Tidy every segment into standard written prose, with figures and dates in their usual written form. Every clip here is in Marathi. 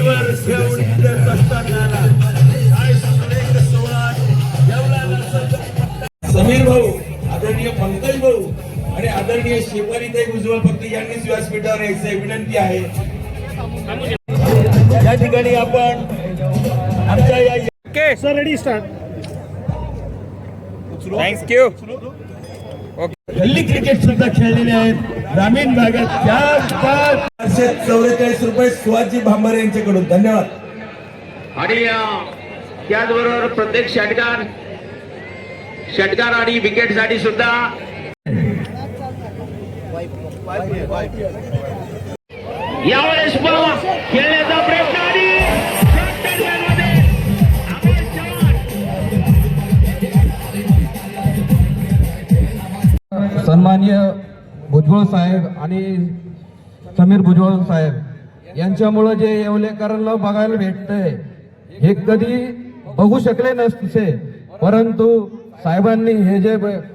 विकेटवर खेळून असताना काय सुरेख सोहळा समीर भाऊ, आदरणीय पंकज भाऊ आणि आदरणीय शेफालीताई उज्ज्वल फक्त यांनीच व्यासपीठावर यायचं विनंती आहे। या ठिकाणी आपण आमच्या या सर रेडी स्टार्ट। थँक्यू। गल्ली क्रिकेट सुद्धा खेळलेले आहेत ग्रामीण भागात। 444 रुपये शिवाजी भांबरे यांच्याकडून धन्यवाद। आणि त्याचबरोबर प्रत्येक षटकार आणि विकेट साठी सुद्धा यावेळेस खेळण्याचा प्रयत्न आणि सन्माननीय भुजबळ साहेब आणि समीर भुजबळ साहेब यांच्यामुळे जे येवलेकरांना बघायला भेटतंय हे कधी बघू शकले नसते, परंतु साहेबांनी हे जे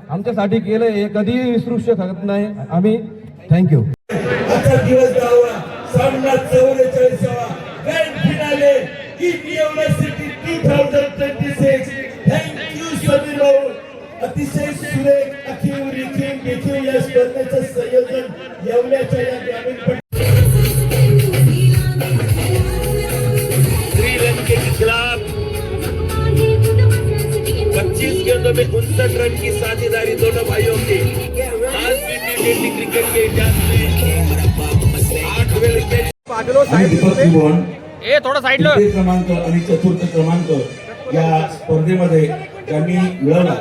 आमच्यासाठी केलं हे कधी विसरू शकत नाही आम्ही। थँक्यू। आजचा दिवस गावा सामना 44वा grand finale Yeola city 2026। Thank you Sameer भाऊ, अतिशय सुरेख अखीव रिखीव देखील या स्पर्धेचं संयोजन येवल्याच्या या ग्रामीण रन के खिलाफ 25 गेंदों में 59 रन की साझेदारी दोनों भाइयों की। आज भी टी20 क्रिकेट के इतिहास में 8 विकेट थोडा साइड क्रमांक आणि चतुर्थ क्रमांक या स्पर्धेमध्ये त्यांनी मिळवला।